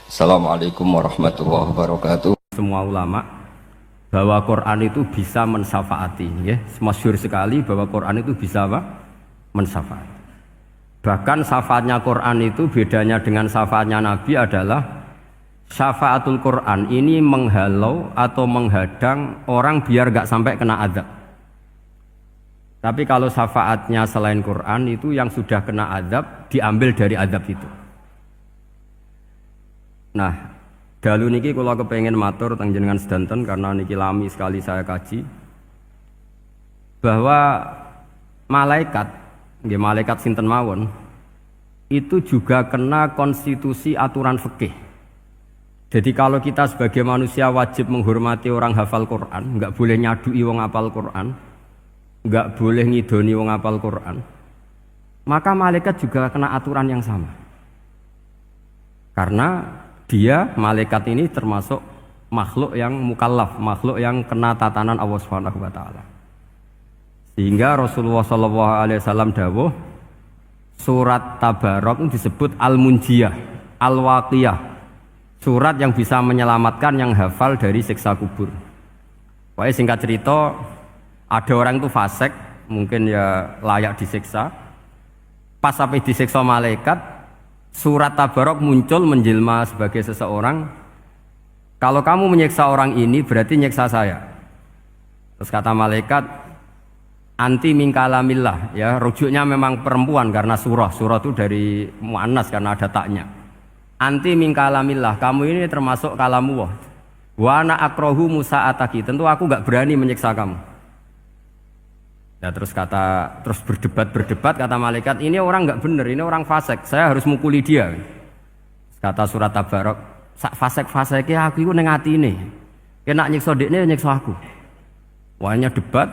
Assalamualaikum warahmatullahi wabarakatuh. Semua ulama bahwa Quran itu bisa mensyafaati, ya. Masyhur sekali bahwa Quran itu bisa apa? Mensyafaati. Bahkan syafaatnya Quran itu bedanya dengan syafaatnya Nabi adalah syafaatul Quran ini menghalau atau menghadang orang biar gak sampai kena azab. Tapi kalau syafaatnya selain Quran itu yang sudah kena azab diambil dari azab itu. Nah, dalu niki kula kepengin matur teng jenengan sedanten karena niki lami sekali saya kaji bahwa malaikat, nggih malaikat sinten mawon itu juga kena konstitusi aturan fikih. Jadi kalau kita sebagai manusia wajib menghormati orang hafal Quran, nggak boleh nyadui wong hafal Quran, nggak boleh ngidoni wong hafal Quran, maka malaikat juga kena aturan yang sama. Karena dia, malaikat ini termasuk makhluk yang mukallaf, makhluk yang kena tatanan Allah Subhanahu wa taala. Sehingga Rasulullah sallallahu alaihi wasallam dawuh, surat Tabarok disebut Al-Munjiyah, Al-Waqiyah. Surat yang bisa menyelamatkan yang hafal dari siksa kubur. Pokoknya singkat cerita, ada orang itu fasik, mungkin ya layak disiksa. Pas sampai disiksa malaikat, surat Tabarok muncul menjelma sebagai seseorang. Kalau kamu menyiksa orang ini berarti nyiksa saya. Terus kata malaikat, anti min kalamillah, ya rujuknya memang perempuan karena surah itu dari muannas karena ada taknya. Anti min kalamillah, kamu ini termasuk kalamullah. Wa ana akrahu musa'ataki, tentu aku enggak berani menyiksa kamu. Ya terus berdebat kata malaikat, ini orang enggak benar, ini orang fasik, saya harus mukuli dia. Kata surat Tabarok, sak fasik-fasike aku iku ning atine. Kena nyiksa dekne nyiksa aku. Wahnya debat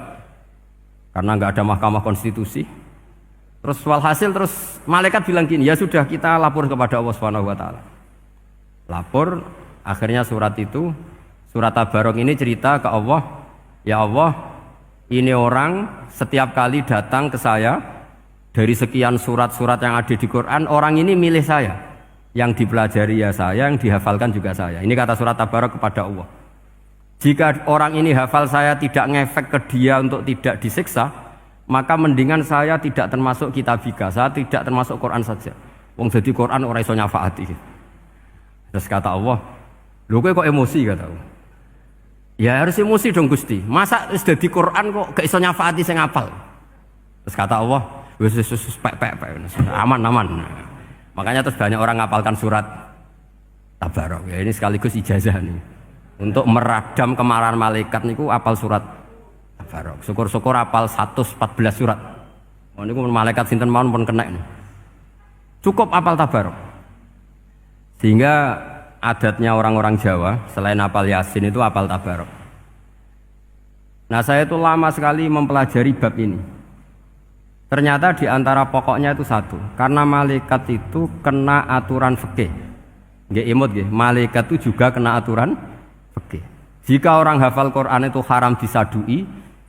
karena enggak ada mahkamah konstitusi. Terus walhasil malaikat bilang gini, ya sudah kita lapor kepada Allah Subhanahu wa taala. Lapor, akhirnya surat Tabarok ini cerita ke Allah, ya Allah, ini orang setiap kali datang ke saya dari sekian surat-surat yang ada di Quran, orang ini milih saya. Yang dipelajari ya saya, yang dihafalkan juga saya. Ini kata surat Tabarok kepada Allah. Jika orang ini hafal saya tidak ngefek ke dia untuk tidak disiksa, maka mendingan saya tidak termasuk kitabika, saya tidak termasuk Quran saja. Wong jadi Quran ora iso nyafaati. Terus kata Allah, lho kowe kok emosi kata Allah. Ya harus emosi dong Gusti. Masa wis dadi Quran kok gak iso nyafaati sing hafal. Terus kata Allah, wis pek aman. Makanya terus banyak orang ngapalkan surat Tabarok. Ya ini sekaligus ijazah nih. Untuk meradam kemarahan malaikat niku apal surat Tabarok. Syukur-syukur apal 114 surat. Oh niku malaikat sinten mawon pun kena ini. Cukup apal Tabarok. Sehingga adatnya orang-orang Jawa selain apal Yasin itu apal Tabarok. Nah saya itu lama sekali mempelajari bab ini. Ternyata di antara pokoknya itu satu, karena malaikat itu kena aturan fikih. Nggih imut nggih, malaikat itu juga kena aturan fikih. Jika orang hafal Quran itu haram disadui,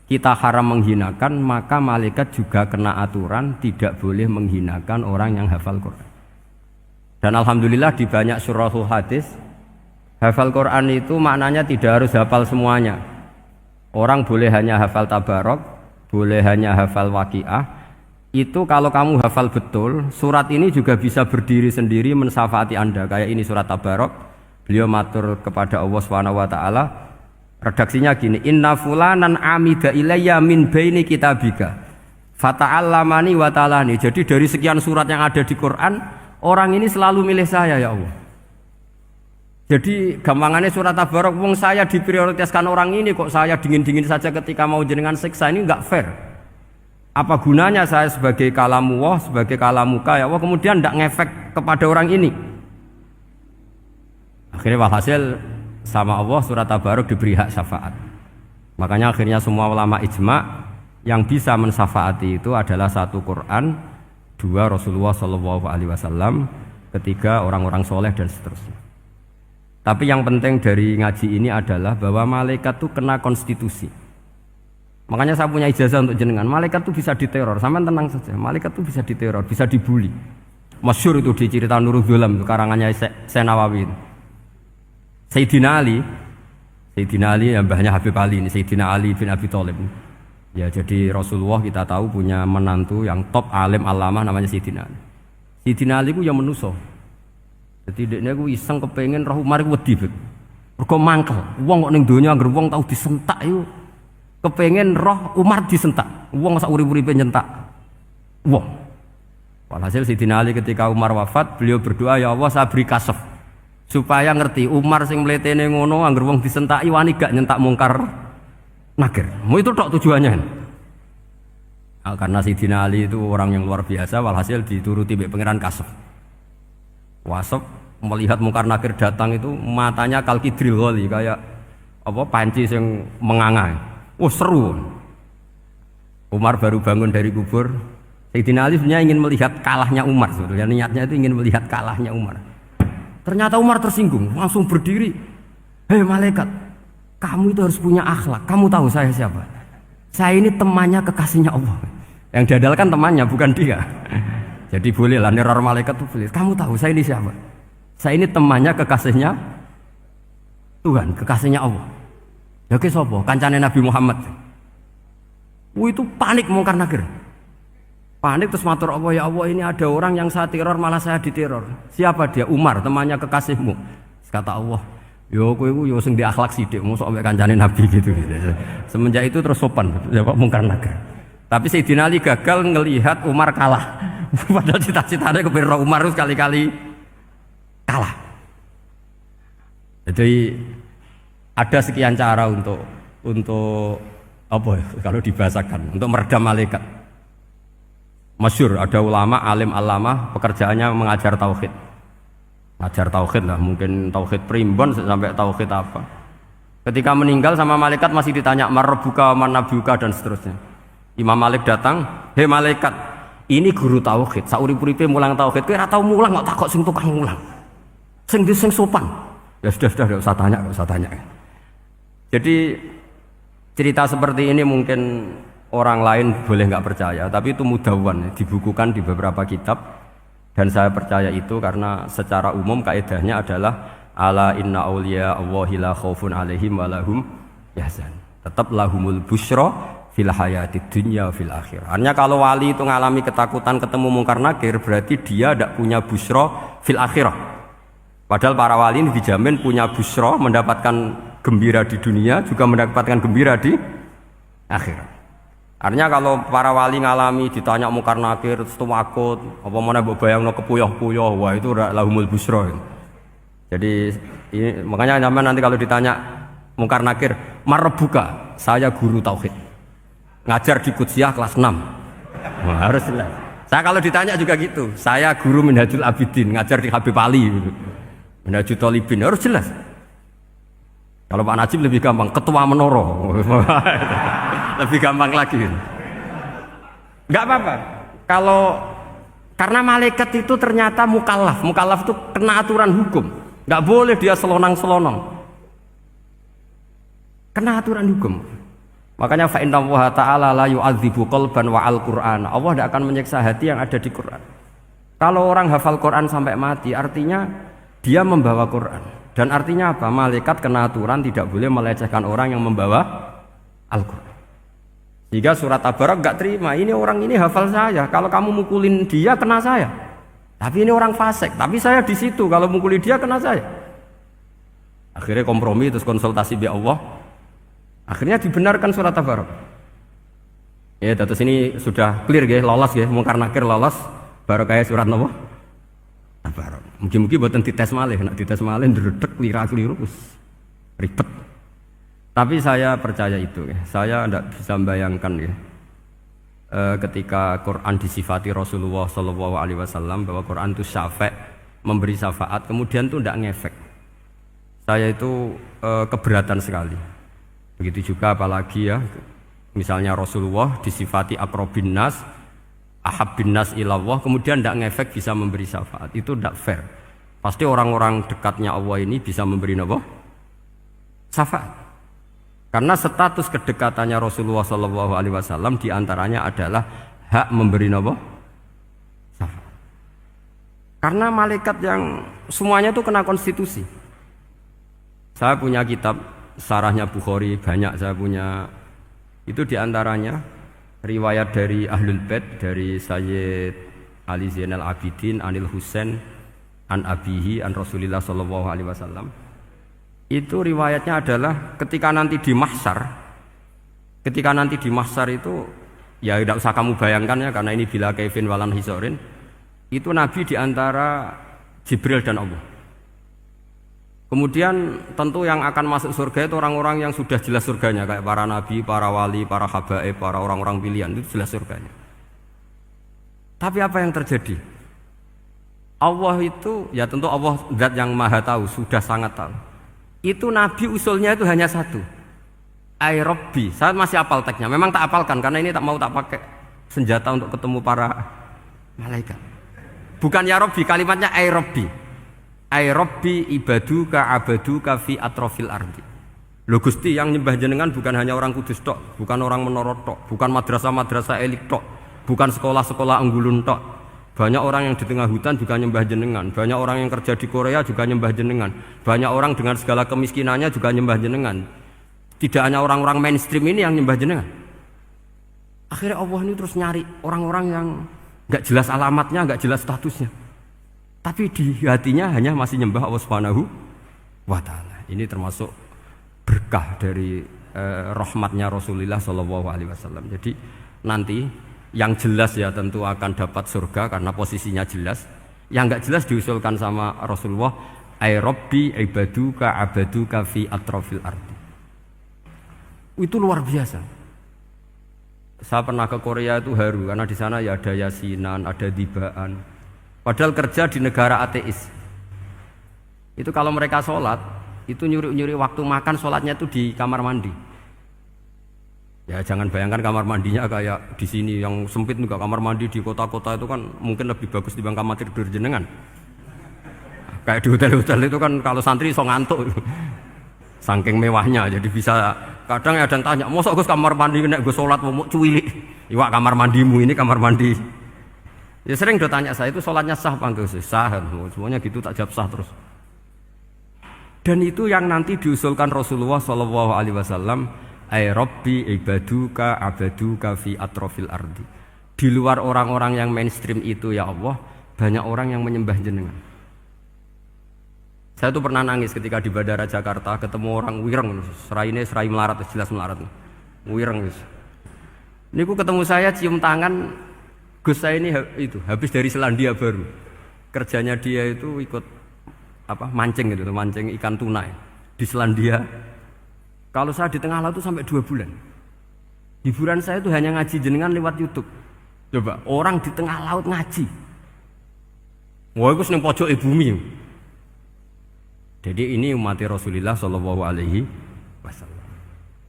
kita haram menghinakan, maka malaikat juga kena aturan tidak boleh menghinakan orang yang hafal Quran. Dan alhamdulillah di banyak surahul hadis, hafal Quran itu maknanya tidak harus hafal semuanya. Orang boleh hanya hafal Tabarok, boleh hanya hafal Waqiah. Itu kalau kamu hafal betul, surat ini juga bisa berdiri sendiri mensyafaati Anda. Kayak ini surat Tabarok, beliau matur kepada Allah Subhanahu wa taala. Redaksinya gini, inna fulanan amida ilayya min baini kitabika fata'allamani wa ta'alani. Jadi dari sekian surat yang ada di Quran, orang ini selalu milih saya ya Allah. Jadi gampangannya surat Tabarok, wong saya diprioritaskan orang ini kok saya dingin-dingin saja ketika mau jenengan siksa, ini enggak fair. Apa gunanya saya sebagai kalamullah, sebagai kalamuka ya Allah, kemudian enggak ngefek kepada orang ini. Akhirnya walhasil sama Allah surat Tabarok diberi hak syafaat. Makanya akhirnya semua ulama ijma yang bisa mensyafaati itu adalah satu Quran, dua Rasulullah Shallallahu Alaihi Wasallam, ketiga orang-orang soleh dan seterusnya. Tapi yang penting dari ngaji ini adalah bahwa malaikat itu kena konstitusi. Makanya saya punya ijazah untuk jenengan. Malaikat itu bisa diteror, sampean tenang saja. Malaikat itu bisa diteror, bisa dibully. Masyhur itu di cerita Nurul Dzulam, karangannya Syekh Nawawi. Sayyidina Ali yang mbahnya Habib Ali ini, Sayyidina Ali bin Abi Thalib. Ya jadi Rasulullah kita tahu punya menantu yang top alim alamah namanya Sayyidina Ali. Sayyidina Ali ku yang menuso. Jadi dekne ku iseng kepengin roh Umar ku wedi. Mergo mangkel. Wong kok ning donya anggere wong tau disentak iku kepengin roh Umar disentak. Wong sak urip-uripe nyentak. Wong. Walhasil Sayyidina Ali ketika Umar wafat, beliau berdoa, ya Allah saya beri kasef supaya ngerti Umar sing mletene ngono anggere wong disentaki wani gak nyentak mungkar nakir. Mau itu tok tujuannya. Nah, karena Sayyidina Ali itu orang yang luar biasa, walhasil dituruti oleh pangeran Kasef. Wasef melihat mungkar nakir datang itu matanya kalkidril ghali kayak apa panci yang menganga. Oh seru. Umar baru bangun dari kubur. Sayyidina Ali sebenarnya ingin melihat kalahnya Umar sebetulnya. Niatnya itu ingin melihat kalahnya Umar. Ternyata Umar tersinggung, langsung berdiri. Hei malaikat, kamu itu harus punya akhlak. Kamu tahu saya siapa? Saya ini temannya kekasihnya Allah. Yang diandalkan temannya bukan dia. Jadi boleh lah neror malaikat itu boleh. Kamu tahu saya ini siapa? Saya ini temannya kekasihnya Tuhan, kekasihnya Allah. Ya ke sapa? Kancane Nabi Muhammad. Itu panik mungkar nakir. Panik terus matur Allah, ya Allah ini ada orang yang saya teror malah saya diteror. Siapa dia? Umar, temannya kekasihmu. Kata Allah, yo kowe iku yo sing di akhlak sithik, mosok ambek kancane Nabi gitu. Semenjak itu terus sopan, ya Pak mungkar nakir. Tapi Sayyidina Ali gagal ngelihat Umar kalah. Padahal cita-citanya kepengin Umar itu sekali-kali kalah. Jadi ada sekian cara untuk apa ya, kalau dibahasakan untuk meredam malaikat. Masyhur ada ulama alim alamah pekerjaannya mengajar tauhid. Ngajar tauhid lah, mungkin tauhid primbon sampai tauhid apa. Ketika meninggal sama malaikat masih ditanya marbuka, manabuka dan seterusnya. Imam Malik datang, "Hei malaikat, ini guru tauhid, saurip-uripe mulang tauhid. Kowe ora tau mulang kok takok sing tukang mulang. Sing sopan." Ya sudah enggak usah tanya. Jadi cerita seperti ini mungkin orang lain boleh nggak percaya, tapi itu mudawwan, dibukukan di beberapa kitab, dan saya percaya itu karena secara umum kaidahnya adalah ala inna auliya Allahi la khaufun alaihim wa lahum yahzan. Tetap lahumul busyra fil hayatid dunya fil akhirah. Artinya kalau wali itu ngalami ketakutan ketemu mungkar nakir, berarti dia tidak punya busyra fil akhirah. Padahal para wali ini dijamin punya busyra, mendapatkan gembira di dunia, juga mendapatkan gembira di akhirat. Artinya kalau para wali ngalami ditanya mungkar nakir terus takut, apa mana mbok bayangno kepuyah-puyah, wah itu lahumul busra. Jadi makanya zaman nanti kalau ditanya mungkar nakir, marbuka, saya guru tauhid. Ngajar di Qudsiyah kelas 6. Wah, harus jelas. Saya kalau ditanya juga gitu, saya guru Minhajul Abidin, ngajar di Habib Ali gitu. Minhajul Thalibin, harus jelas. Kalau Pak Najib lebih gampang, ketua menoro. Lebih gampang lagi. Enggak apa-apa. Kalau karena malaikat itu ternyata mukallaf. Mukallaf itu kena aturan hukum. Enggak boleh dia selonang-selonong. Kena aturan hukum. Makanya fa inna Allah ta'ala la yu'adzibu qalban wa al-Qur'an. Allah tidak akan menyiksa hati yang ada di Quran. Kalau orang hafal Quran sampai mati, artinya dia membawa Quran. Dan artinya apa? Malaikat kena aturan tidak boleh melecehkan orang yang membawa Al-Quran. Jika surat Tabarak gak terima, ini orang ini hafal saya. Kalau kamu mukulin dia kena saya. Tapi ini orang fasik. Tapi saya di situ. Kalau mukulin dia kena saya. Akhirnya kompromi terus konsultasi bi Allah. Akhirnya dibenarkan surat Tabarak. Ya, terus ini sudah clear ya, lolos ya, mungkar nakir lolos. Baru kayak surat apa? Tabarak. Mungkin-mungkin buatan dites malih, nak dites malih ndredeg keliru ribet. Tapi saya percaya itu ya. Saya tidak bisa membayangkan ya. Ketika Quran disifati Rasulullah SAW bahwa Quran itu syafa', memberi syafaat, kemudian itu tidak ngefek. Saya itu keberatan sekali. Begitu juga apalagi ya, misalnya Rasulullah disifati aqrabin nas, ahabbin nas ilallah, kemudian tidak ngefek bisa memberi syafaat. Itu tidak fair. Pasti orang-orang dekatnya Allah ini bisa memberi apa? Syafaat. Karena status kedekatannya Rasulullah SAW diantaranya adalah hak memberi apa? Syafaat. Karena malaikat yang semuanya itu kena konstitusi. Saya punya kitab sarahnya Bukhari banyak saya punya. Itu diantaranya riwayat dari Ahlul Bait dari Sayyid Ali Zainal Abidin Anil Husain an abihi an Rasulillah sallallahu alaihi wasallam. Itu riwayatnya adalah ketika nanti di mahsyar itu ya tidak usah kamu bayangkan ya karena ini bila kaifin walan hisorin. Itu Nabi diantara Jibril dan Allah. Kemudian tentu yang akan masuk surga itu orang-orang yang sudah jelas surganya kayak para nabi, para wali, para habaib, para orang-orang pilihan itu jelas surganya. Tapi apa yang terjadi? Allah itu ya tentu Allah zat yang maha tahu, sudah sangat tahu. Itu Nabi usulnya itu hanya satu. Ai Rabbi. Saya masih apal teksnya. Memang tak apalkan karena ini tak pakai senjata untuk ketemu para malaikat. Bukan ya Rabbi, kalimatnya ai Rabbi. Ai Rabbi ibaduka abaduka fi atrofil ardi. Lho Gusti yang nyembah jenengan bukan hanya orang Kudus tok, bukan orang Menara tok, bukan madrasah-madrasah elit tok, bukan sekolah-sekolah anggulun tok. Banyak orang yang di tengah hutan juga nyembah jenengan. Banyak orang yang kerja di Korea juga nyembah jenengan. Banyak orang dengan segala kemiskinannya juga nyembah jenengan. Tidak hanya orang-orang mainstream ini yang nyembah jenengan. Akhirnya Allah ini terus nyari orang-orang yang gak jelas alamatnya, gak jelas statusnya. Tapi di hatinya hanya masih nyembah Allah Subhanahu wa ta'ala. Ini termasuk berkah dari rahmatnya Rasulullah sallallahu alaihi wasallam. Jadi nanti yang jelas ya tentu akan dapat surga karena posisinya jelas. Yang enggak jelas diusulkan sama Rasulullah, ai Rabbi ibaduka abaduka fi atrofil ardi. Itu luar biasa. Saya pernah ke Korea itu haru karena di sana ya ada yasinan, ada dibaan. Padahal kerja di negara ateis. Itu kalau mereka sholat, itu nyuri-nyuri waktu makan sholatnya itu di kamar mandi. Ya jangan bayangkan kamar mandinya kayak di sini yang sempit juga. Kamar mandi di kota-kota itu kan mungkin lebih bagus dibanding kamar tidur jenengan. Kayak di hotel-hotel itu kan kalau santri so ngantuk. Saking mewahnya jadi bisa. Kadang ada yang tanya, mosok Gus kamar mandi nek gue sholat mau cuwilik. Iwak kamar mandimu ini kamar mandi. Ya sering do tanya saya itu sholatnya sah apa enggak? Sah, semuanya gitu tak jawab sah terus. Dan itu yang nanti diusulkan Rasulullah sallallahu alaihi wasallam, ai Rabbi ibaduka abaduka fi atrofil ardi. Di luar orang-orang yang mainstream itu ya Allah, banyak orang yang menyembah jenengan. Saya tuh pernah nangis ketika di Bandara Jakarta ketemu orang wireng, serai melarat, jelas melarat. Wireng wis. Niku ketemu saya cium tangan, Gus saya ini itu habis dari Selandia Baru. Kerjanya dia itu ikut mancing gitu, mancing ikan tuna di Selandia. Kalau saya di tengah laut itu sampai 2 bulan. Hiburan saya itu hanya ngaji jenengan lewat YouTube. Coba orang di tengah laut ngaji. Wah, itu seneng pojok bumi. Jadi ini umat Rasulullah sallallahu alaihi wasallam.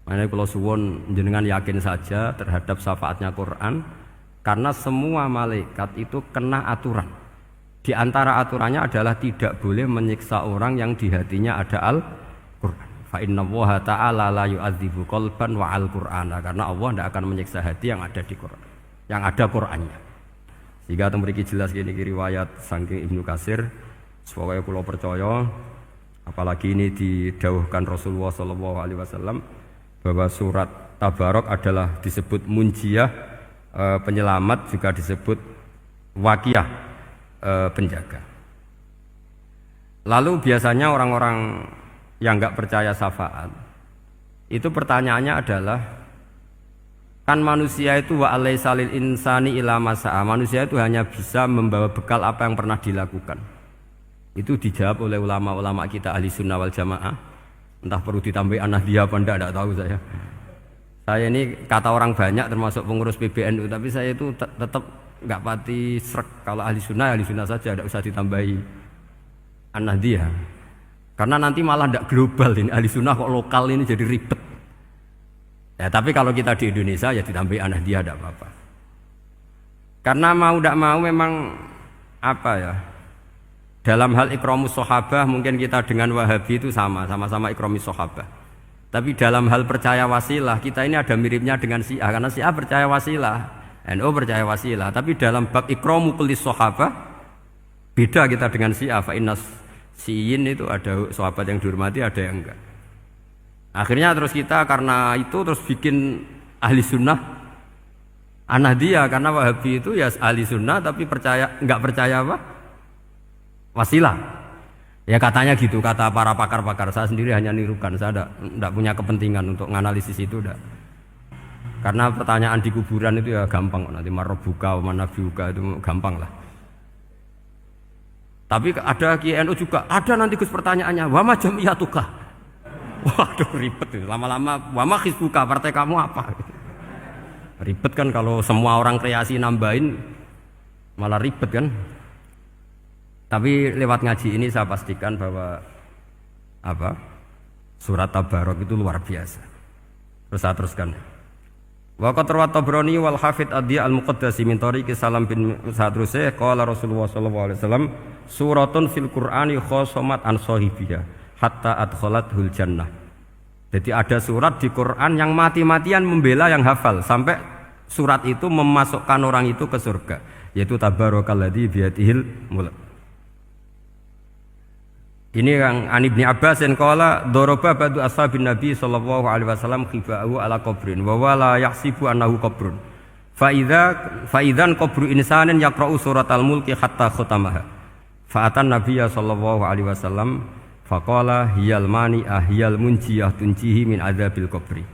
Makanya kalau suwun jenengan yakin saja terhadap syafaatnya Quran karena semua malaikat itu kena aturan. Di antara aturannya adalah tidak boleh menyiksa orang yang di hatinya ada Al-Quran. Fa innallaha ta'ala la yu'adzibu qalban wa al-Qur'ana, karena Allah tidak akan menyiksa hati yang ada di Quran, yang ada Qurannya. Sehingga mriki jelas gini riwayat saking Ibnu Katsir, supaya kula percaya apalagi ini didhawuhkan Rasulullah sallallahu alaihi wasallam bahwa surat Tabarok adalah disebut munjiyah, penyelamat, juga disebut waqiyah, penjaga. Lalu biasanya orang-orang yang enggak percaya syafaat itu pertanyaannya adalah kan manusia itu wa alaisa lil insani ila masa'a, manusia itu hanya bisa membawa bekal apa yang pernah dilakukan. Itu dijawab oleh ulama-ulama kita ahli sunnah wal jamaah. Entah perlu ditambah An-Nahdliyah apa enggak tahu saya. Saya ini kata orang banyak termasuk pengurus PBNU, tapi saya itu tetap enggak pati srek. Kalau ahli sunnah saja, tidak usah ditambahi An-Nahdliyah. Karena nanti malah enggak global ini, ahli sunnah kok lokal ini jadi ribet. Ya tapi kalau kita di Indonesia ya ditambahi An-Nahdliyah tidak apa-apa. Karena mau tidak mau memang dalam hal ikramus sahabah mungkin kita dengan Wahabi itu sama-sama ikramus sahabah. Tapi dalam hal percaya wasilah kita ini ada miripnya dengan Syiah, karena Syiah percaya wasilah, NU percaya wasilah. Tapi dalam bab ikramu kulis sahabah beda kita dengan Syiah. Fa innas Siyin itu ada sahabat yang dihormati, ada yang enggak. Akhirnya terus kita karena itu terus bikin ahli sunnah An-Nahdiyah, karena Wahabi itu ya ahli sunnah tapi enggak percaya apa? Wasilah. Ya katanya gitu, kata para pakar-pakar. Saya sendiri hanya nirukan, saya enggak punya kepentingan untuk menganalisis itu enggak. Karena pertanyaan di kuburan itu ya gampang, nanti marobuka, manabiuka itu gampang lah. Tapi ada KNU juga, ada nanti Gus pertanyaannya, wama jamiyatuka. Waduh ribet itu, lama-lama wama hizbuka, partai kamu apa? Ribet kan kalau semua orang kreasi nambahin, malah ribet kan. Tapi lewat ngaji ini saya pastikan bahwa surat Tabarok itu luar biasa. Terus saya teruskan. Wa qad rawat Tabrani wal Hafidz Ad-Diya al-Muqaddasi min tariqi Salam bin Sadrusih qala Rasulullah sallallahu alaihi wasallam suratun fil Qur'ani khosomat an sahibiha hatta adkhalathul jannah. Jadi ada surat di Quran yang mati-matian membela yang hafal sampai surat itu memasukkan orang itu ke surga, yaitu tabarakalladzi biyadihil mulk. Ini yang An Ibni Abbas yang qala daraba ba'du ashabin Nabi sallallahu alaihi wasallam khiba'u ala qabrin wa wala yahsibu annahu qabrun. Fa idzan qabru insanin yaqra'u suratal mulki hatta khatamaha. Fa atan Nabiyya sallallahu alaihi wasallam faqala hiyal mani'ah hiyal munjiyah tunjihi min adzabil qabri.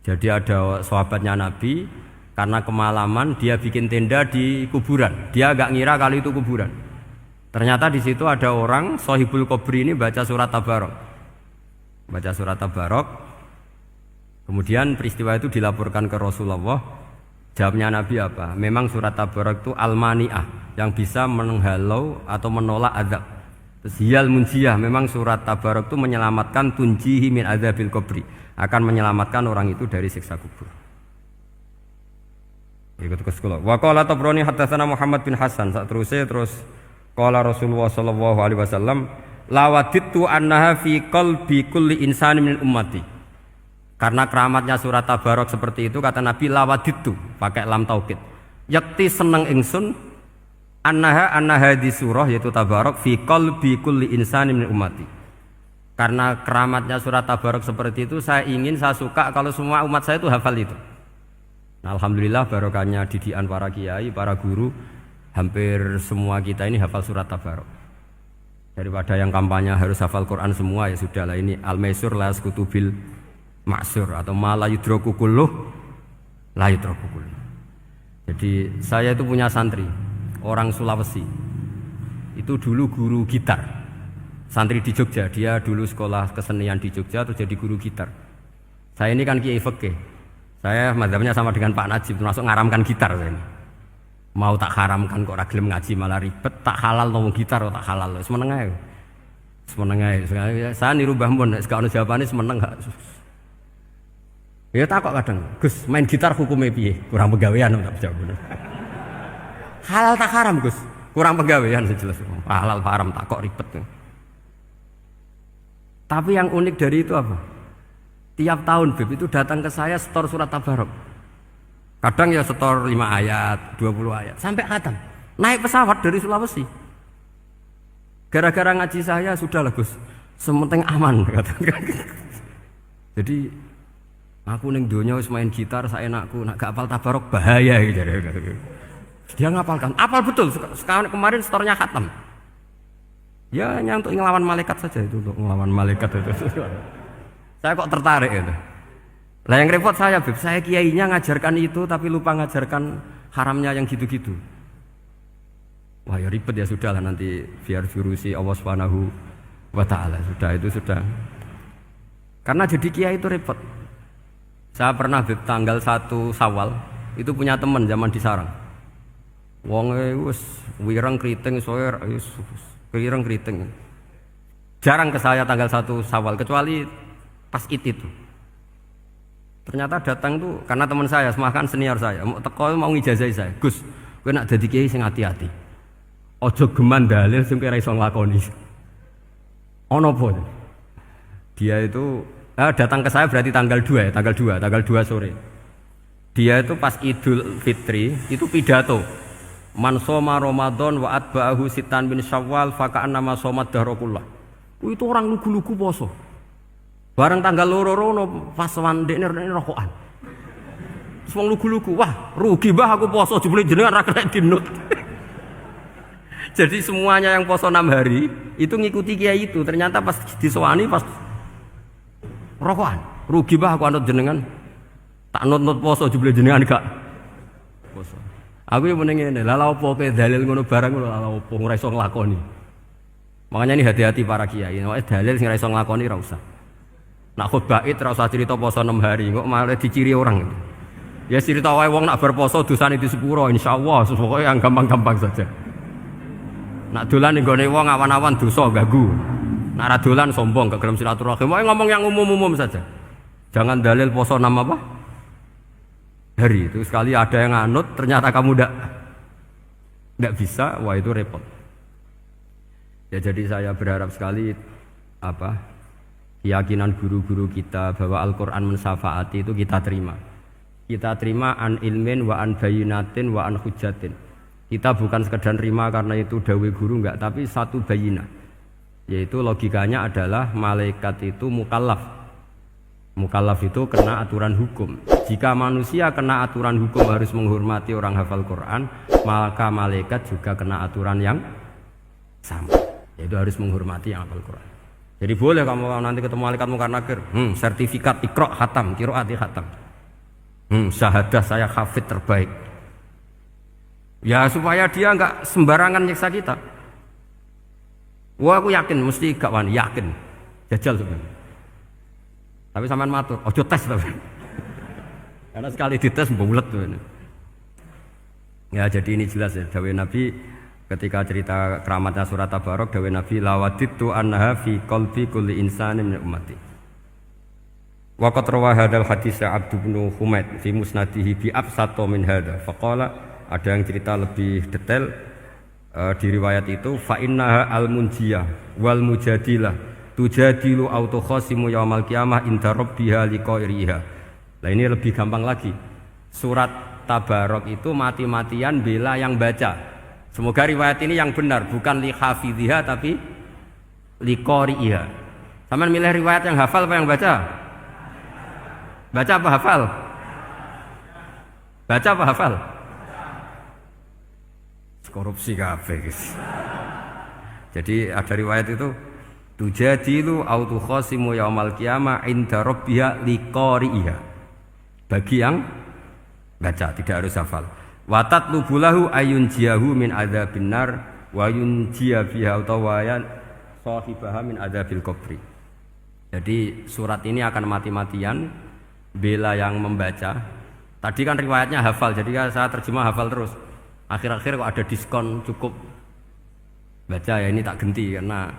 Jadi ada sahabatnya Nabi karena kemalaman dia bikin tenda di kuburan. Dia enggak ngira kalau itu kuburan. Ternyata di situ ada orang Sohibul Qabri ini baca surat Tabarok. Baca surat Tabarok. Kemudian peristiwa itu dilaporkan ke Rasulullah. Jawabnya Nabi apa? Memang surat Tabarok itu al-mani'ah, yang bisa menghalau atau menolak azab. Terus hiyal munjiyah, memang surat Tabarok itu menyelamatkan tunjihi min adzabil qabri, akan menyelamatkan orang itu dari siksa kubur. Ikut ke sekolah. Wa qala Tabrani haddatsana Muhammad bin Hasan. Terus qala Rasulullah sallallahu alaihi wasallam lawadittu annaha fi qalbi kulli insani min ummati. Karena keramatnya surat Tabarok seperti itu, kata Nabi lawadittu pakai lam taukid. Yakti seneng ingsun annaha di surah yaitu Tabarok fi qalbi kulli insani min ummati. Karena keramatnya surat Tabarok seperti itu, saya suka kalau semua umat saya itu hafal itu. Nah, alhamdulillah barokahnya didikan para kiai, para guru, hampir semua kita ini hafal surat Tabarok. Daripada yang kampanye harus hafal Quran semua, ya sudahlah, ini al-maisur la yaskutubil maksur atau ma la yudraku kulluh la yudraku kulluh. Jadi saya itu punya santri orang Sulawesi. Itu dulu guru gitar. Santri di Jogja, dia dulu sekolah kesenian di Jogja terus jadi guru gitar. Saya ini kan kiai fikih. Saya mazhabnya sama dengan Pak Najib, termasuk ngaramkan gitar saya ini. Mau tak haramkan kok ora gelem ngaji malah ribet, tak halal ngomong gitar kok tak halal. Semeneng ae. Semeneng ae. Saya niru Mbah Mun, nek ono jawabane semeneng gak. Ya takok kadang, Gus, main gitar hukumnya piye? Kurang pegawean tak jawab. Halal tak haram, Gus? Kurang pegawean sejelas. Halal haram tak kok ribet. Tapi yang unik dari itu apa? Tiap tahun Bib itu datang ke saya setor surat Tabarok. Kadang ya setor 5 ayat, 20 ayat, sampai khatam. Naik pesawat dari Sulawesi. Gara-gara ngaji saya, sudahlah Gus, sementing aman. Jadi, aku ning donya wis main gitar, saya enakku, nak gak apal Tabarok bahaya. Gitu. Dia ngapalkan, apal betul, kemarin setornya khatam. Ya hanya untuk ngelawan malaikat saja, itu untuk ngelawan malaikat itu. Saya kok tertarik itu. Lah yang repot saya, Beb, saya kiainya ngajarkan itu tapi lupa ngajarkan haramnya yang gitu-gitu. Wah ya ribet ya, sudah lah, nanti biar virusi Allah Subhanahu wa ta'ala. Sudah. Karena jadi kiai itu repot. Saya pernah, Beb, tanggal 1 Syawal itu punya teman zaman di Sarang. Wonge wis wireng kriting soe wireng kriting. Jarang ke saya tanggal 1 Syawal kecuali pas itu. Ternyata datang tuh karena teman saya, semakan senior saya, mau ngijazah saya. Gus, kowe nak dadi kiai sing hati-hati. Aja geman dalil sing kira iso nglakoni. Ono apa? Dia itu datang ke saya berarti tanggal 2 ya, tanggal 2 sore. Dia itu pas Idul Fitri itu pidato. Man shoma Ramadan wa atba'ahu sitan bin Syawal fa ka'annama shoma dahra kullah. Itu orang lugu-lugu poso. Bareng tanggal loro rono pas wandekne rokokan. Wong lugu-lugu, wah rugi mbah aku poso jebule jenengan ra kena dinut. Jadi semuanya yang poso 6 hari itu ngikuti kiai itu. Ternyata pas disowani pas rokokan. Rugi mbah aku anut jenengan. Tak nut-nut poso jebule jenengan gak poso. Aku yo meneng ngene, lha opo kowe dalil ngono barang lho lha opo ora iso nglakoni. Makanya ini hati-hati para kiai, nek dalil sing ora iso nglakoni ora usah. Nak khotbah id ora usah cerita poso 6 hari, kok malah diciri orang. Ya cerita wae wong nak berposo dosane di sepuro insyaallah, pokoke yang gampang-gampang saja. Nak dolan ning gone wong awan-awan dosa ganggu. Nak ra dolan sombong gak gelem silaturahim. Pokoke ngomong yang umum-umum saja. Jangan dalil poso 6 apa? Hari itu sekali ada yang nganut ternyata kamu ndak bisa, wah itu repot. Ya jadi saya berharap sekali keyakinan guru-guru kita bahwa Al-Qur'an mensyafaati itu kita terima. Kita terima an ilmin wa an bayinatin wa an hujatin. Kita bukan sekedar terima karena itu dawe guru enggak, tapi satu bayinah. Yaitu logikanya adalah malaikat itu mukallaf. Mukallaf itu kena aturan hukum. Jika manusia kena aturan hukum harus menghormati orang hafal Quran, maka malaikat juga kena aturan yang sama. Yaitu harus menghormati yang hafal Quran. Jadi boleh kamu nanti ketemu malaikat mungkar nakir, sertifikat Iqra khatam, qiraati khatam. Syahadah saya hafid terbaik. Ya supaya dia enggak sembarangan nyiksa kita. Wah aku yakin mesti gak wani, yakin. Jajal sebenarnya. Tapi sampean matur, ojo tes tapi. Karena sekali dites bulet tuh ini. Ya jadi ini jelas ya dawuh Nabi ketika cerita keramatnya surat Tabarok, dawuh Nabi lawaditu annaha fi qalbi kulli insanin min ummati. Waqat rawa hadal hadis Abdu bin Humaid fi musnadihi bi absato min hada. Faqala ada yang cerita lebih detail di riwayat itu fa innaha al munjiyah wal mujadilah tujadilu auto khasimu yaumal qiyamah inda rabbiha liqairiha. Nah ini lebih gampang lagi. Surat Tabarok itu mati-matian bela yang baca. Semoga riwayat ini yang benar, bukan li hafidhiha tapi liqairiha. Sampeyan milih riwayat yang hafal apa yang baca? Baca apa hafal? Baca apa hafal? Korupsi kabeh guys. Jadi ada riwayat itu tujadilu autu khasimu yaumal qiyamah inda rabbiha liqari'iha. Bagi yang baca tidak harus hafal. Wa tatlubulahu ayun jiahu min adzabin nar wa yunjiya biha utawayan sahibaha min adzabil qabri. Jadi surat ini akan mati-matian bela yang membaca. Tadi kan riwayatnya hafal, jadi saya terjemah hafal terus. Akhir-akhir kok ada diskon cukup baca ya ini tak ganti karena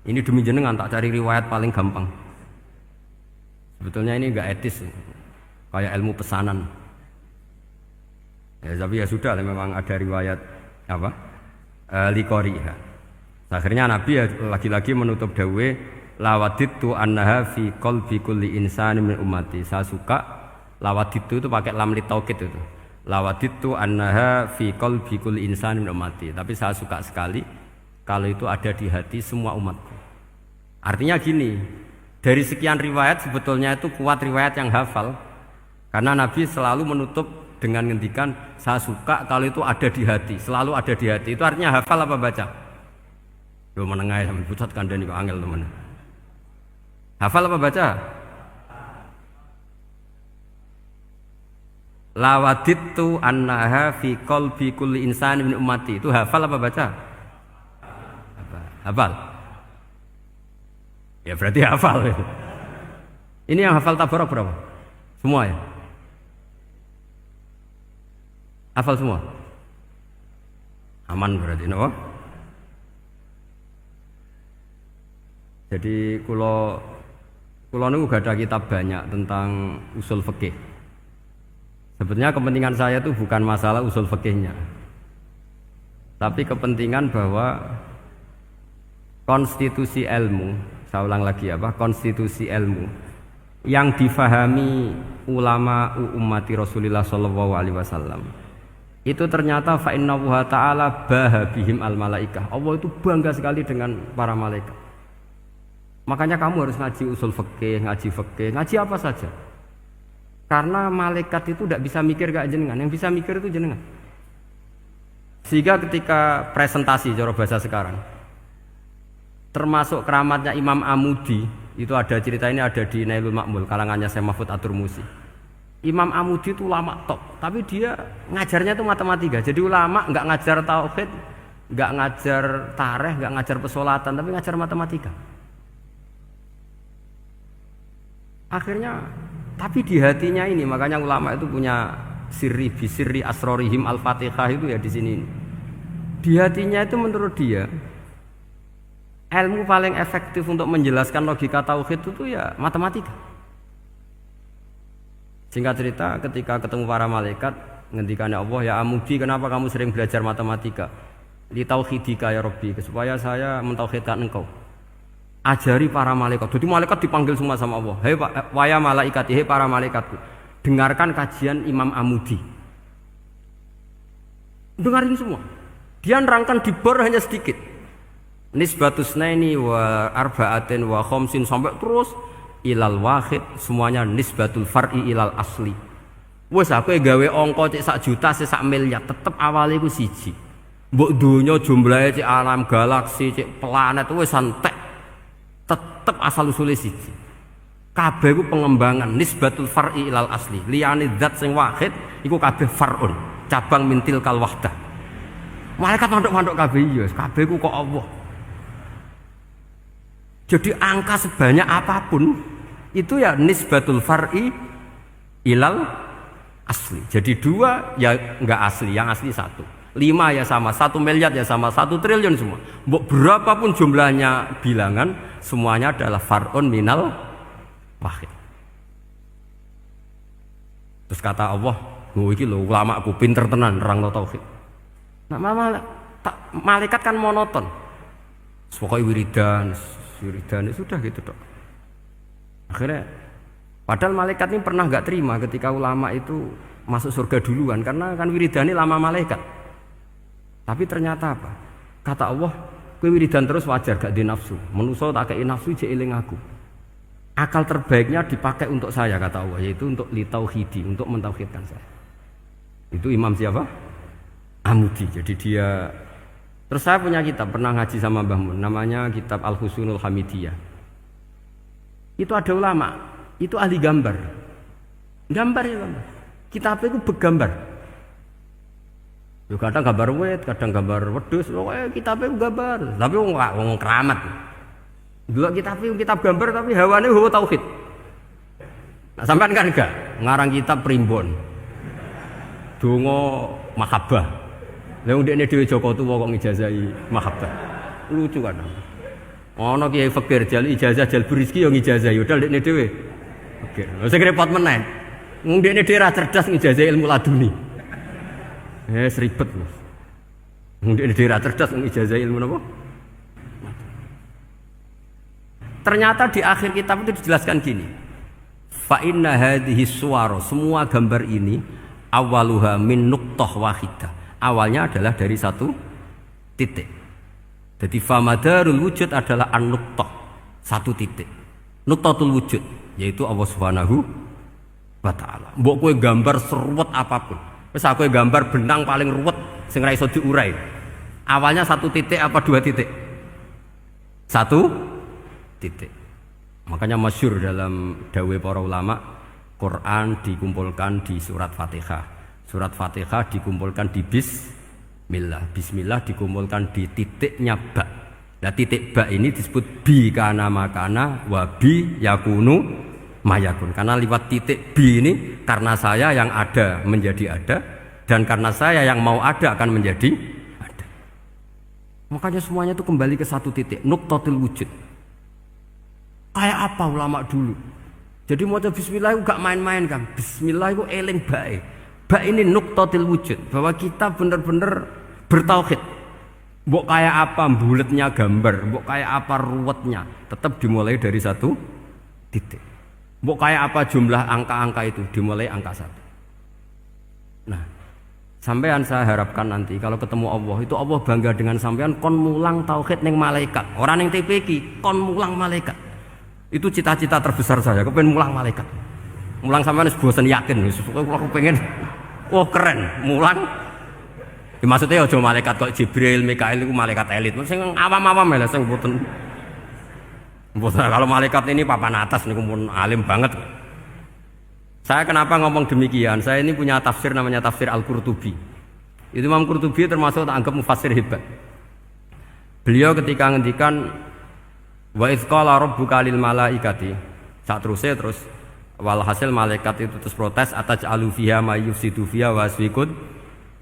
ini demi jenengan tak cari riwayat paling gampang. Sebetulnya ini enggak etis, kayak ilmu pesanan. Ya tapi ya sudah, memang ada riwayat apa? Liqariha. Akhirnya Nabi ya lagi-lagi menutup dawe lawaditu annaha fi qalbi kulli insani min ummati. Saya suka lawaditu itu pakai lam li taukid itu. Lawaditu annaha fi qalbi kulli insani min ummati. Tapi saya suka sekali kalau itu ada di hati semua umatku. Artinya gini, dari sekian riwayat sebetulnya itu kuat riwayat yang hafal. Karena Nabi selalu menutup dengan ngendikan saya suka kalau itu ada di hati, selalu ada di hati. Itu artinya hafal apa baca? Yo menengah sampe pusat kandhani kok angel teman. Hafal apa baca? Lawaditu annaha fi qalbi kulli insani min ummati. Itu hafal apa baca? Hafal. Ya berarti hafal. Ini yang hafal Tabarok berapa? Semua ya? Hafal semua? Aman berarti, no? Jadi kalau niku gak ada kitab banyak tentang usul fikih. Sebetulnya kepentingan saya itu bukan masalah usul fikihnya, tapi kepentingan bahwa konstitusi ilmu, saya ulang lagi konstitusi ilmu yang difahami ulama ummati Rasulullah sallallahu alaihi wasallam itu ternyata fa innahu ta'ala bahabihim al malaikah. Allah itu bangga sekali dengan para malaikat. Makanya kamu harus ngaji usul fikih, ngaji apa saja. Karena malaikat itu tidak bisa mikir kayak jenengan, yang bisa mikir itu jenengan. Sehingga ketika presentasi cara bahasa sekarang, termasuk keramatnya Imam Amudi, itu ada cerita ini ada di Nailul Ma'mul kalangannya Syekh Mahfud At-Turmusi. Imam Amudi itu ulama top, tapi dia ngajarnya itu matematika. Jadi ulama nggak ngajar tauhid, nggak ngajar tarikh, nggak ngajar pesolatan, tapi ngajar matematika. Akhirnya, tapi di hatinya ini, makanya ulama itu punya sirri bisirri asrorihim al-fatihah itu ya di sini. Di hatinya itu menurut dia, ilmu paling efektif untuk menjelaskan logika tauhid itu ya matematika. Singkat cerita, ketika ketemu para malaikat, ngendikannya Allah, ya Amudi, kenapa kamu sering belajar matematika? Li tauhidika ya Rabbi, supaya saya mentauhidkan engkau. Ajari para malaikat. Jadi malaikat dipanggil semua sama Allah. Hei waya malaikat, hei para malaikatku, dengarkan kajian Imam Amudi. Dengarin semua. Dia nerangkan di bor hanya sedikit. Nisbatusnaini wa arba'atin wa khamsin sampai terus ilal wahid, semuanya nisbatul far'i ilal asli. Wes aku gawe angka cek 1 juta cek 1 miliar, tetep awalnya iku siji. Mbok donya jumlahe cek alam galaksi cek planet wes santek, tetep asal usule siji. Kabeh iku pengembangan nisbatul far'i ilal asli. Liyane zat sing wahid iku kabeh far'un, cabang mintil kal wahdah. Malaikat manduk-manduk kabeh ya, kabeh iku kok Allah. Jadi angka sebanyak apapun itu ya nisbatul far'i ilal asli. Jadi 2 ya enggak asli, yang asli 1. 5 ya sama, 1 miliar ya sama, 1 triliun semua. Berapapun jumlahnya bilangan, semuanya adalah far'un minal wahid. Terus kata Allah, "Oh iki lho ulama aku pinter tenan nerangno tauhid." Nah, malaikat kan monoton. Pokoknya wiridan sudah gitu dok. Akhirnya padahal malaikat ini pernah nggak terima ketika ulama itu masuk surga duluan karena kan wiridane lama malaikat. Tapi ternyata apa? Kata Allah, kowe wiridan terus wajar gak di nafsu. Manusa tak kei nafsu jek eling aku. Akal terbaiknya dipakai untuk saya kata Allah, yaitu untuk litauhidi, untuk mentauhidkan saya. Itu Imam siapa? Amudi. Jadi dia. Terus saya punya kitab, pernah ngaji sama Mbah Mun, namanya kitab Al-Husunul Hamidiyah. Itu ada ulama, itu ahli gambar. Gambar ya gambar. Kitabnya itu bergambar. Kadang gambar wet, kadang gambar wedhus, pokoknya kitabnya gambar. Tapi wong keramat. Dulu kitab gambar tapi hawane hawa tauhid. Nah, sampean kan enggak ngarang kitab primbon. Donga mahabbah. Lah ndekne dhewe Joko Tuwa kok ngijazahi mahabbah. Lucu kan. Ana kiai fakir jal ijazah jal berizki yo ngijazahi padahal ndekne dhewe fakir. Sing repot meneh. Wong ndekne dhewe ra cerdas ngijazahi ilmu laduni. Ribet. Wong ndekne dhewe ra cerdas ngijazahi ilmu napa? Ternyata di akhir kitab itu dijelaskan gini. Fa inna hadhihi suwara, semua gambar ini awaluha min nuqtah wahidah. Awalnya adalah dari 1 titik. Jadi famadarul wujud adalah an-nuqtah, 1 titik. Nuqtatul wujud yaitu Allah Subhanahu wa taala. Mbok kowe gambar seruwet apapun. Wis aku gambar benang paling ruwet sing ra iso diurai. Awalnya 1 titik apa 2 titik? 1 titik. Makanya masyhur dalam dawuh para ulama, Quran dikumpulkan di surat Fatihah. Surat Fatihah dikumpulkan di Bismillah. Bismillah dikumpulkan di titiknya ba. Nah titik ba ini disebut bi kana makana wa bi yakunu mayakun. Karena lewat titik bi ini karena saya yang ada menjadi ada dan karena saya yang mau ada akan menjadi ada. Makanya semuanya itu kembali ke 1 titik, nuqtatul wujud. Kayak apa ulama dulu? Jadi mau bismillah itu gak main-main kan. Bismillah itu eling bae. Ba ini nuqtatil wujud, bahwa kita benar-benar bertauhid. Mbok kayak apa buletnya gambar, mbok kayak apa ruwetnya, tetap dimulai dari 1 titik. Mbok kayak apa jumlah angka-angka itu, dimulai angka 1. Nah, Sampean saya harapkan nanti kalau ketemu Allah itu Allah bangga dengan sampean kon mulang tauhid ning malaikat. Orang yang TPK kon mulang malaikat. Itu cita-cita terbesar saya, kepengen mulang malaikat. Mulang sampean wis bosen yakin wis aku pengen wah keren mulang. Ya, maksudnya aja malaikat kok Jibril, Mikail itu malaikat elit. Sing awam-awam lho sing mboten. Kalau malaikat ini papan atas niku pun alim banget. Saya kenapa ngomong demikian? Saya ini punya tafsir namanya tafsir Al-Qurtubi. Itu Imam Qurtubi termasuk tak anggap mufassir hebat. Beliau ketika ngendikan wa idz qala rabbuka lil malaikati, sak terus walhasil malaikat itu terus protes ataj'alu fiha may yufsidu fiha wa yasfikud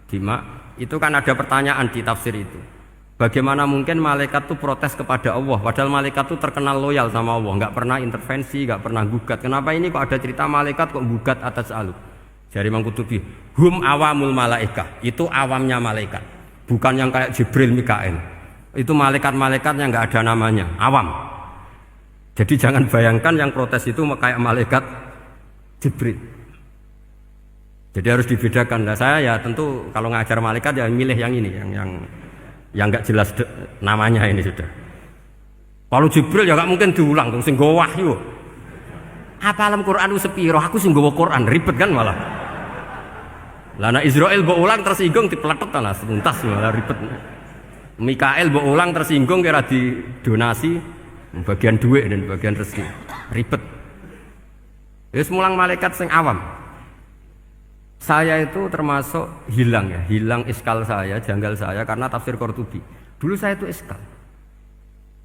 dima. Itu kan ada pertanyaan di tafsir itu. Bagaimana mungkin malaikat itu protes kepada Allah padahal malaikat itu terkenal loyal sama Allah, nggak pernah intervensi, nggak pernah gugat. Kenapa ini kok ada cerita malaikat kok gugat atas alu? Jadi Imam Qurtubi, hum awamul malaikah, itu awamnya malaikat, bukan yang kayak Jibril, Mikail. Itu malaikat-malaikat yang nggak ada namanya, awam. Jadi jangan bayangkan yang protes itu kayak malaikat Jibril. Jadi harus dibedakan. Nah, saya ya tentu kalau ngajar malaikat ya milih yang ini, yang nggak jelas namanya ini sudah. Kalau Jibril ya nggak mungkin diulang dong, sing nggawa wahyu. Apa alam Quran itu sepiro? Aku sing nggawa Quran ribet kan malah. Lah nek Israil mbok ulang tersinggung dipletet lah tuntas malah ribet. Mikael mbok ulang tersinggung kira di donasi bagian duit dan bagian rezeki. Ribet. Wis mulang malaikat sing awam. Saya itu termasuk hilang iskal saya, janggal saya karena tafsir Qurtubi. Dulu saya itu iskal.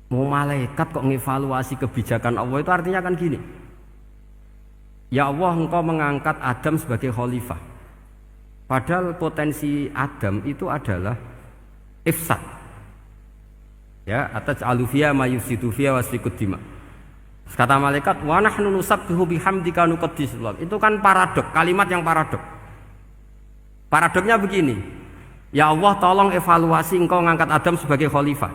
Mau malaikat kok ngevaluasi kebijakan Allah itu artinya kan gini. Ya Allah, engkau mengangkat Adam sebagai khalifah. Padahal potensi Adam itu adalah ifsad. Ya, ataj'alu fiha ma yufsidu fiha wasfikud dima. Kata malaikat, wa nahnu nusabbihu bihamdika nuqaddisu lak. Itu kan paradok, kalimat yang paradok. Paradoknya begini, ya Allah tolong evaluasi engkau ngangkat Adam sebagai khalifah.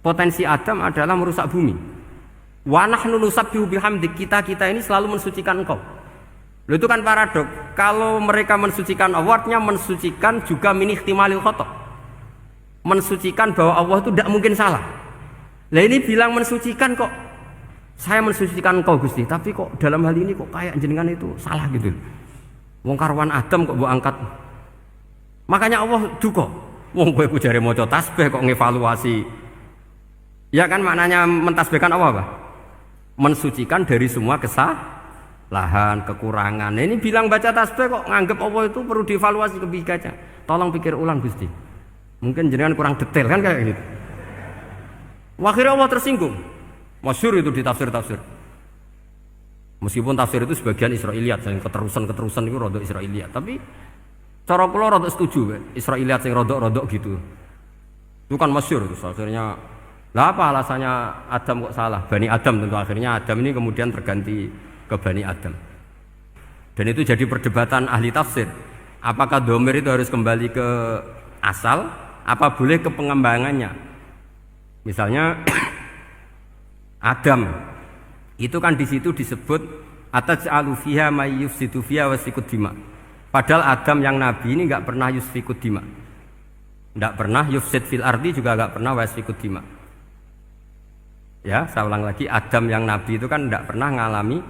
Potensi Adam adalah merusak bumi. Wa nahnu nusabbihu bihamdik, kita ini selalu mensucikan engkau. Loh, itu kan paradok. Kalau mereka mensucikan Allah, artinya mensucikan juga min ihtimalil khata'. Mensucikan bahwa Allah itu tidak mungkin salah. Lah ini bilang mensucikan kok. Saya mensucikan engkau Gusti, tapi kok dalam hal ini kok kayak jenengan itu salah gitu. Wong karwan Adam kok mbok angkat. Makanya Allah duka. Wong kowe ku jare maca tasbih kok ngevaluasi. Ya kan maknanya mentasbihkan Allah apa? Mensucikan dari semua kesalahan, kekurangan. Nah, ini bilang baca tasbih kok nganggep Allah itu perlu dievaluasi kebijakannya. Tolong pikir ulang Gusti. Mungkin jenengan kurang detail kan kayak gitu. Akhirnya Allah tersinggung. Masyhur itu di tafsir-tafsir. Meskipun tafsir itu sebagian Israiliyat, yang keterusan itu rodok Israiliyat, tapi cara kula rodok setuju, Israiliyat sing rodok-rodok gitu. Itu kan masyhur itu. Akhirnya, lah apa alasannya Adam kok salah? Bani Adam tentu akhirnya Adam ini kemudian terganti ke Bani Adam. Dan itu jadi perdebatan ahli tafsir. Apakah dhamir itu harus kembali ke asal? Apa boleh ke pengembangannya? Misalnya Adam itu kan di situ disebut ataj'alu fiha may yufsidu fiha wasfikud dima. Padahal Adam yang nabi ini enggak pernah yusfikud dima. Enggak pernah yufsid fil ardi, juga enggak pernah wasfikud dima. Ya, saya ulang lagi, Adam yang nabi itu kan enggak pernah ngalami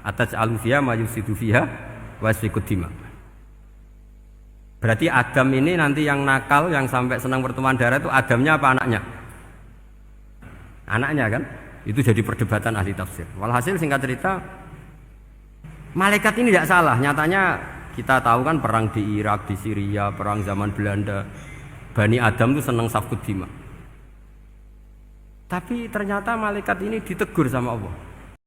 ataj'alu fiha may yufsidu fiha wasfikud dima. Berarti Adam ini nanti yang nakal, yang sampai senang pertemuan darah itu Adamnya apa anaknya? Anaknya kan? Itu jadi perdebatan ahli tafsir. Walhasil singkat cerita, malaikat ini tidak salah. Nyatanya kita tahu kan perang di Irak, di Syria, perang zaman Belanda, Bani Adam itu senang safkud dima. Tapi ternyata malaikat ini ditegur sama Allah.